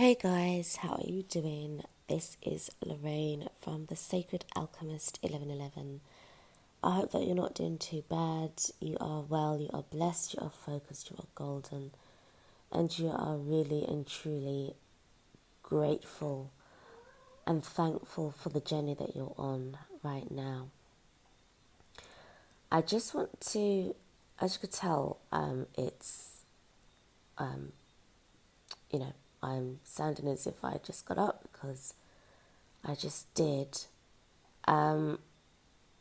Hey guys, how are you doing? This is Lorraine from the Sacred Alchemist 1111. I hope that you're not doing too bad. You are well, you are blessed, you are focused, you are golden, and you are really and truly grateful and thankful for the journey that you're on right now. I just want to, as you could tell, you know, I'm sounding as if I just got up because I just did. And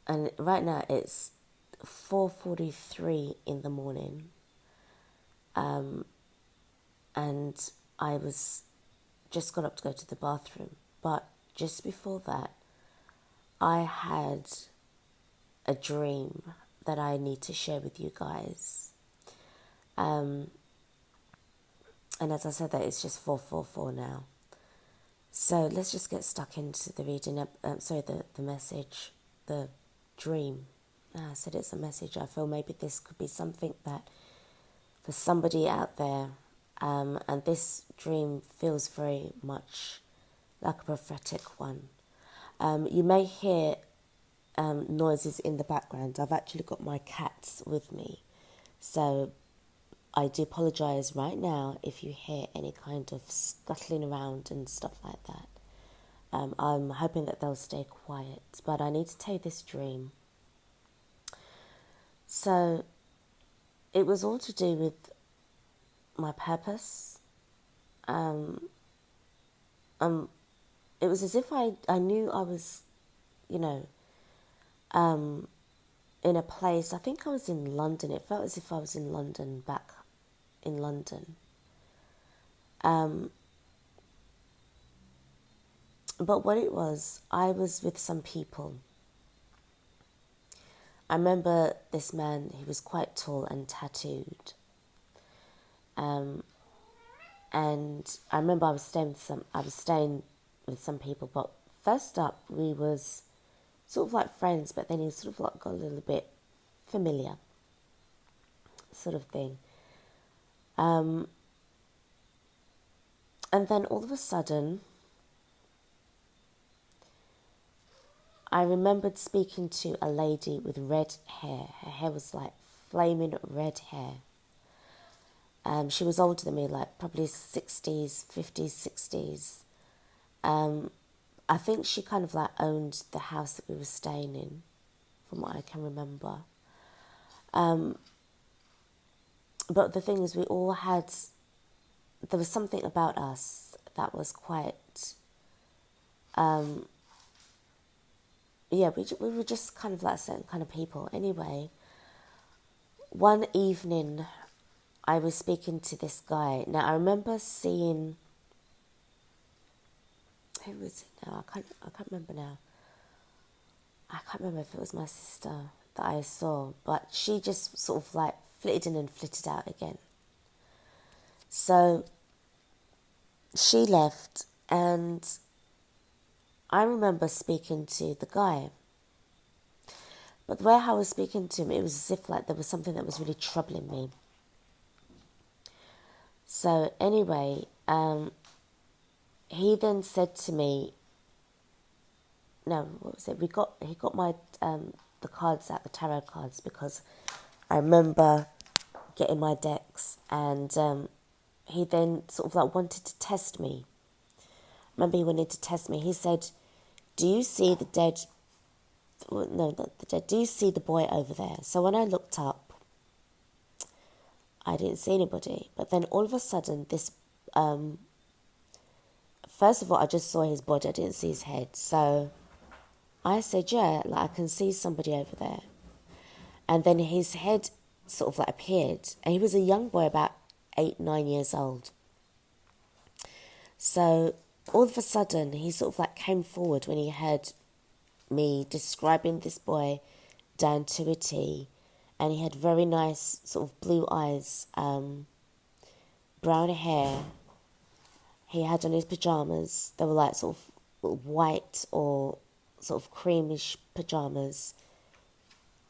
right now it's 4:43 in the morning. And I was just got up to go to the bathroom. But just before that, I had a dream that I need to share with you guys. And as I said, that it's just 4:44 now. So let's just get stuck into the reading. The message, the dream. I said it's a message. I feel maybe this could be something that for somebody out there, and this dream feels very much like a prophetic one. You may hear noises in the background. I've actually got my cats with me, so I do apologise right now if you hear any kind of scuttling around and stuff like that. I'm hoping that they'll stay quiet, but I need to tell you this dream. So it was all to do with my purpose. It was as if I knew I was, in a place. I think I was in London. It felt as if I was in London, back in London. But what it was, I was with some people. I remember this man, he was quite tall and tattooed. And I remember I was staying with some people, but first up we was sort of like friends, but then he sort of like got a little bit familiar sort of thing. And then all of a sudden, I remembered speaking to a lady with red hair. Her hair was like flaming red hair. She was older than me, like probably 60s, 50s, 60s. I think she kind of like owned the house that we were staying in, from what I can remember. But the thing is, there was something about us that was quite, we were just kind of like certain kind of people. Anyway, one evening I was speaking to this guy. Now I remember seeing, who was it now? I can't remember now. I can't remember if it was my sister that I saw, but she just sort of like flitted in and flitted out again. So she left, and I remember speaking to the guy. But the way I was speaking to him, it was as if like there was something that was really troubling me. So anyway, he then said to me, no, what was it? He got my the cards out, the tarot cards, because I remember getting my decks, and he then sort of like wanted to test me. Remember, he wanted to test me. He said, "Do you see the dead? No, not the dead. Do you see the boy over there?" So when I looked up, I didn't see anybody. But then all of a sudden, this first of all, I just saw his body. I didn't see his head. So I said, "Yeah, like I can see somebody over there." And then his head sort of like appeared, and he was a young boy, about 8, 9 years old. So all of a sudden, he sort of like came forward when he heard me describing this boy down to a T, and he had very nice sort of blue eyes, brown hair. He had on his pajamas. They were like sort of white or sort of creamish pajamas.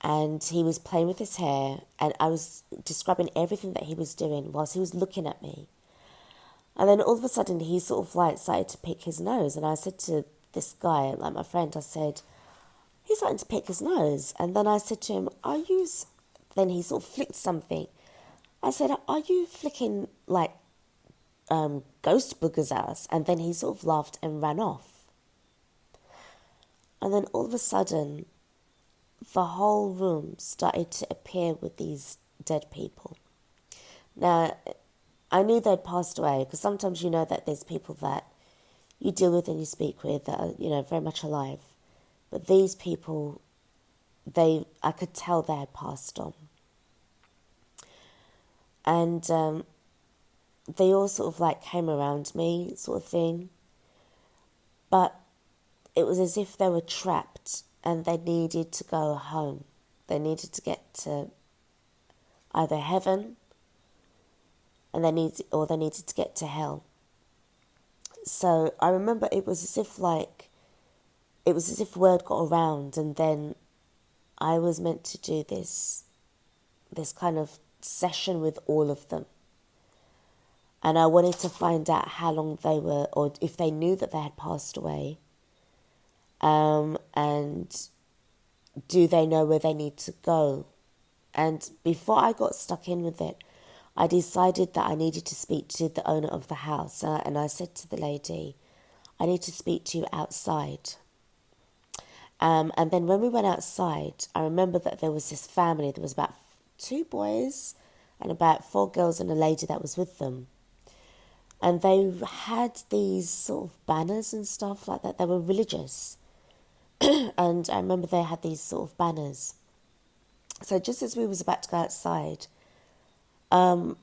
And he was playing with his hair, and I was describing everything that he was doing whilst he was looking at me. And then all of a sudden he sort of like started to pick his nose. And I said to this guy, like my friend, I said, he's starting to pick his nose. And then I said to him, then he sort of flicked something. I said, are you flicking like ghost boogers at us? And then he sort of laughed and ran off. And then all of a sudden, the whole room started to appear with these dead people. Now, I knew they'd passed away because sometimes you know that there's people that you deal with and you speak with that are, very much alive. But these people, I could tell they had passed on. And they all sort of like came around me sort of thing. But it was as if they were trapped and they needed to go home. They needed to get to either heaven and they needed to get to hell. So I remember it was as if word got around, and then I was meant to do this kind of session with all of them. And I wanted to find out how long they were, or if they knew that they had passed away. And do they know where they need to go? And before I got stuck in with it, I decided that I needed to speak to the owner of the house. And I said to the lady, I need to speak to you outside. And then when we went outside, I remember that there was this family. There was about 2 boys and about 4 girls and a lady that was with them. And they had these sort of banners and stuff like that. They were religious. And I remember they had these sort of banners. So just as we was about to go outside, I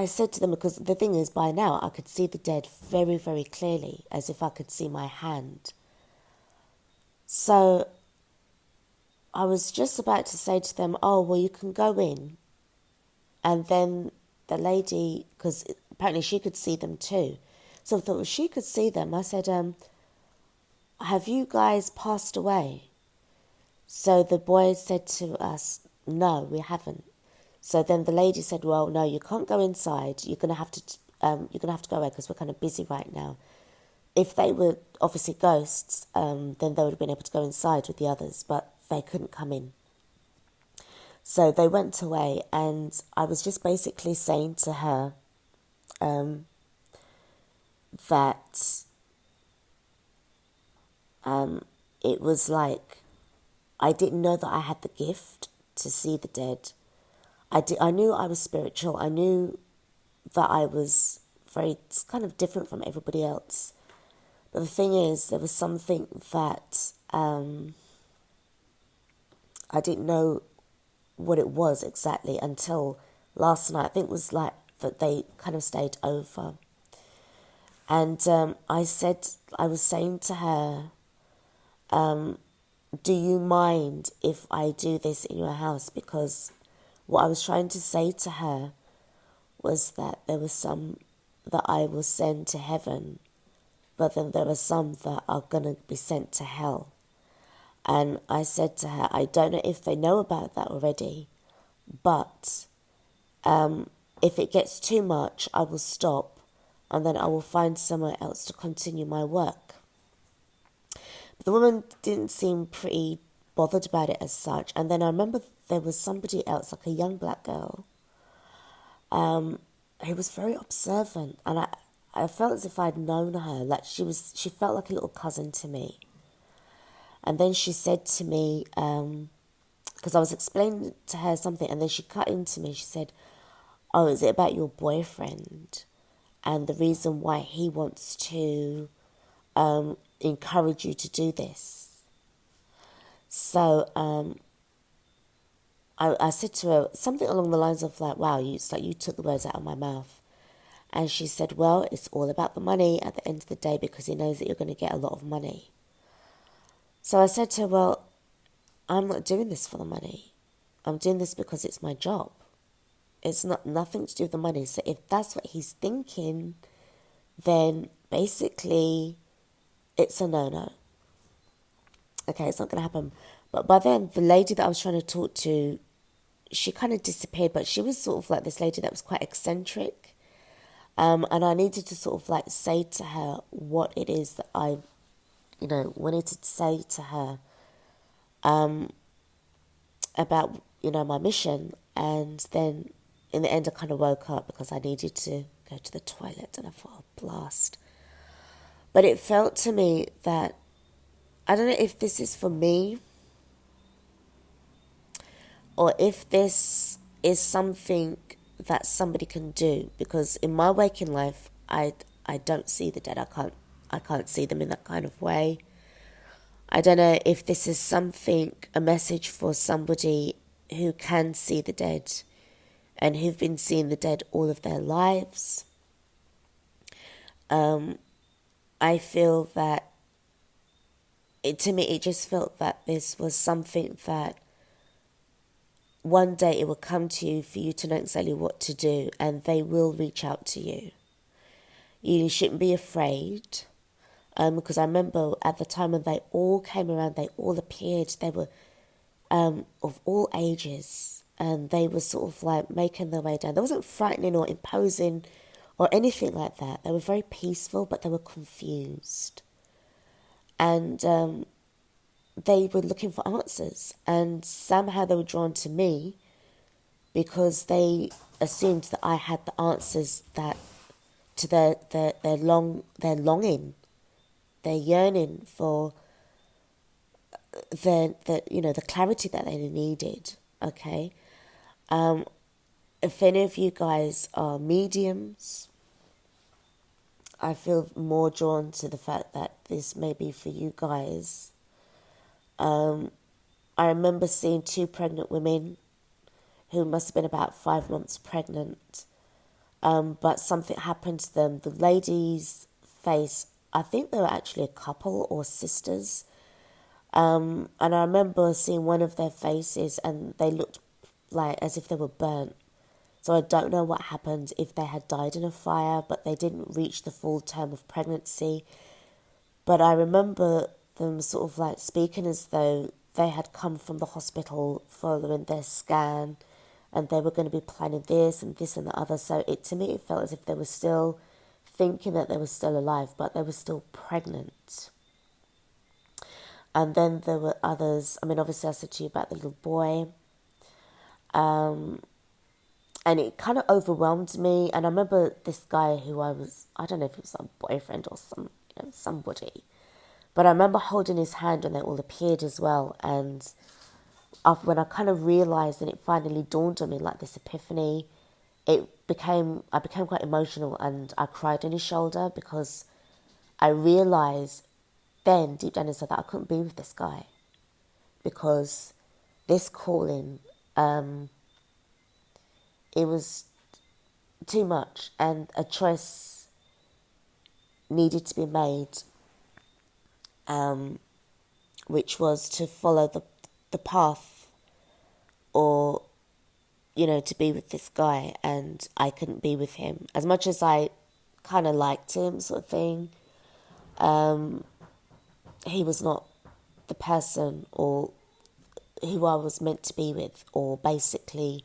said to them, because the thing is, by now I could see the dead very, very clearly, as if I could see my hand. So I was just about to say to them, oh, well, you can go in. And then the lady, because apparently she could see them too. So I thought, well, she could see them. I said, have you guys passed away? So the boy said to us, no, we haven't. So then the lady said, well, no, you can't go inside. You're going to have to go away because we're kind of busy right now. If they were obviously ghosts, then they would have been able to go inside with the others, but they couldn't come in. So they went away, and I was just basically saying to her that it was like I didn't know that I had the gift to see the dead. I knew I was spiritual. I knew that I was very kind of different from everybody else. But the thing is, there was something that I didn't know what it was exactly until last night. I think it was like that they kind of stayed over. And I was saying to her, do you mind if I do this in your house? Because what I was trying to say to her was that there were some that I will send to heaven, but then there are some that are going to be sent to hell. And I said to her, I don't know if they know about that already, but if it gets too much, I will stop, and then I will find somewhere else to continue my work. But the woman didn't seem pretty bothered about it as such. And then I remember there was somebody else, like a young black girl, who was very observant, and I felt as if I'd known her. Like she felt like a little cousin to me. And then she said to me, because I was explaining to her something, and then she cut into me. She said, oh, is it about your boyfriend and the reason why he wants to encourage you to do this? So I said to her something along the lines of like, wow, it's like you took the words out of my mouth. And she said, well, it's all about the money at the end of the day, because he knows that you're going to get a lot of money. So I said to her, well, I'm not doing this for the money. I'm doing this because it's my job. It's nothing to do with the money. So if that's what he's thinking, then basically it's a no-no. Okay, it's not going to happen. But by then, the lady that I was trying to talk to, she kind of disappeared, but she was sort of like this lady that was quite eccentric. And I needed to sort of like say to her what it is that I, wanted to say to her about, my mission. And then in the end, I kind of woke up because I needed to go to the toilet, and I thought, oh, blast. But it felt to me that, I don't know if this is for me or if this is something that somebody can do, because in my waking life, I don't see the dead. I can't see them in that kind of way. I don't know if this is something, a message for somebody who can see the dead and who've been seeing the dead all of their lives. I feel that, to me, it just felt that this was something that one day it will come to you for you to know exactly what to do, and they will reach out to you. You shouldn't be afraid, because I remember at the time when they all came around, they all appeared, they were of all ages, and they were sort of like making their way down. They wasn't frightening or imposing or anything like that. They were very peaceful, but they were confused. And they were looking for answers, and somehow they were drawn to me because they assumed that I had the answers that to their longing, their yearning for the clarity that they needed. Okay, if any of you guys are mediums, I feel more drawn to the fact that this may be for you guys. I remember seeing 2 pregnant women who must have been about 5 months pregnant, but something happened to them. The lady's face, I think they were actually a couple or sisters, and I remember seeing one of their faces and they looked like as if they were burnt. So I don't know what happened, if they had died in a fire, but they didn't reach the full term of pregnancy. But I remember them sort of like speaking as though they had come from the hospital following their scan, and they were going to be planning this and this and the other. So to me, it felt as if they were still thinking that they were still alive, but they were still pregnant. And then there were others. I mean, obviously I said to you about the little boy. And it kind of overwhelmed me. And I remember this guy who I don't know if he was some boyfriend or somebody. But I remember holding his hand when they all appeared as well. And when I kind of realised, and it finally dawned on me, like this epiphany, I became quite emotional, and I cried on his shoulder because I realised then deep down inside that I couldn't be with this guy, because this calling, it was too much, and a choice needed to be made, which was to follow the path, or to be with this guy. And I couldn't be with him as much as I kind of liked him, sort of thing. He was not the person or who I was meant to be with, or basically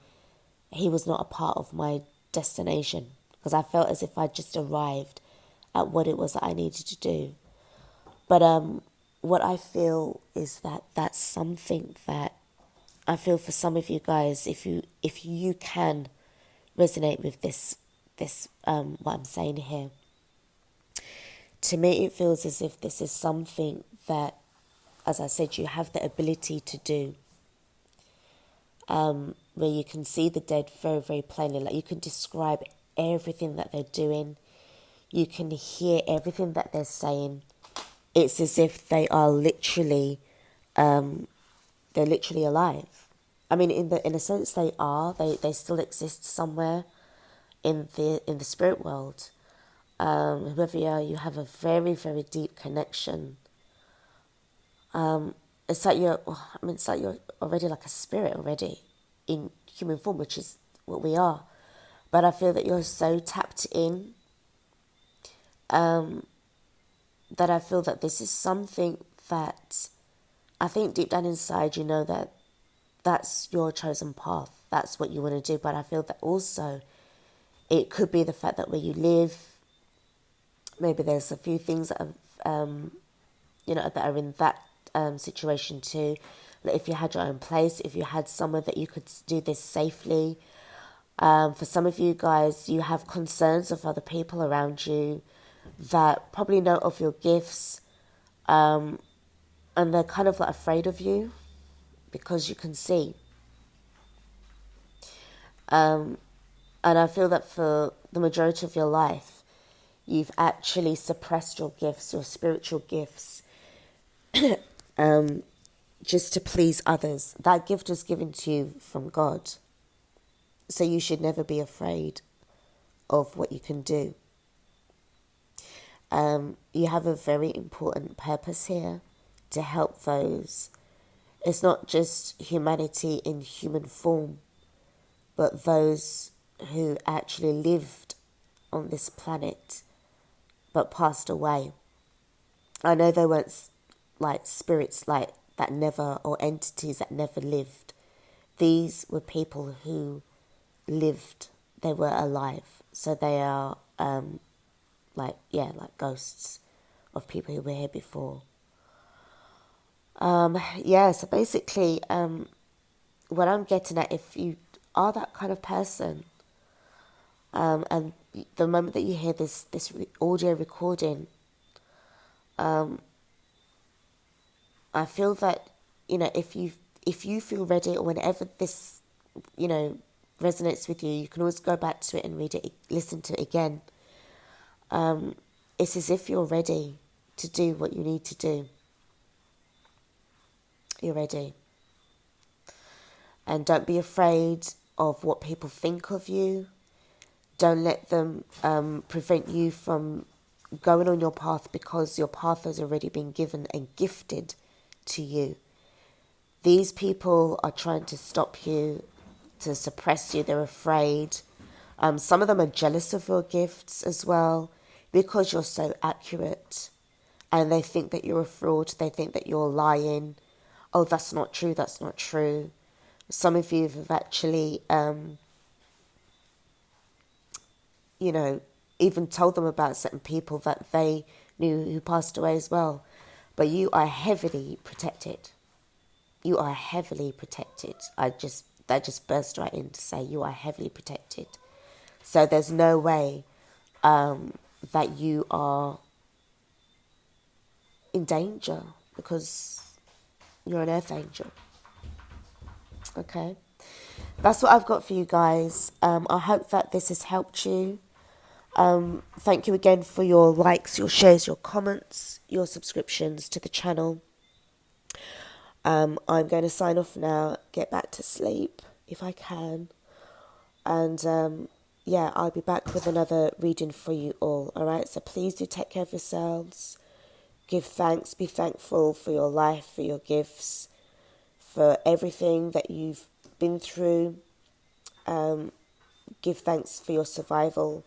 he was not a part of my destination, because I felt as if I'd just arrived at what it was that I needed to do. But what I feel is that that's something that I feel for some of you guys, if you can resonate with this what I'm saying here. To me, it feels as if this is something that, as I said, you have the ability to do, where you can see the dead very, very plainly. Like, you can describe everything that they're doing. You can hear everything that they're saying. It's as if they are literally, they're literally alive. I mean, in a sense, they are. They still exist somewhere in the spirit world. Whoever you are, you have a very, very deep connection. It's like it's like you're already like a spirit already in human form, which is what we are. But I feel that you're so tapped in, that I feel that this is something that I think deep down inside you know that that's your chosen path. That's what you want to do. But I feel that also It could be the fact that where you live, maybe there's a few things that are, that are in that situation too. Like if you had your own place, if you had somewhere that you could do this safely. For some of you guys, you have concerns of other people around you that probably know of your gifts, and they're kind of like afraid of you because you can see. And I feel that for the majority of your life, you've actually suppressed your gifts, your spiritual gifts, just to please others. That gift was given to you from God. So you should never be afraid of what you can do. You have a very important purpose here to help those. It's not just humanity in human form, but those who actually lived on this planet but passed away. I know they weren't like spirits like that never, or entities that never lived. These were people who lived. They were alive. So they are like ghosts of people who were here before. So basically, what I'm getting at, if you are that kind of person, and the moment that you hear this audio recording, I feel that, if you feel ready, or whenever this, resonates with you, you can always go back to it and read it, listen to it again. It's as if you're ready to do what you need to do. You're ready. And don't be afraid of what people think of you. Don't let them prevent you from going on your path, because your path has already been given and gifted to you. These people are trying to stop you, to suppress you. They're afraid. Some of them are jealous of your gifts as well, because you're so accurate, and they think that you're a fraud. They think that you're lying. Oh, that's not true. That's not true. Some of you have actually, even told them about certain people that they knew who passed away as well. But you are heavily protected. You are heavily protected. That just burst right in to say you are heavily protected. So there's no way that you are in danger, because you're an earth angel. Okay, that's what I've got for you guys. I hope that this has helped you. Thank you again for your likes, your shares, your comments, your subscriptions to the channel. I'm going to sign off now, get back to sleep if I can. And I'll be back with another reading for you all. All right, so please do take care of yourselves. Give thanks, be thankful for your life, for your gifts, for everything that you've been through. Give thanks for your survival.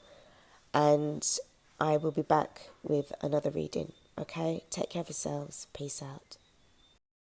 And I will be back with another reading. Okay, take care of yourselves. Peace out.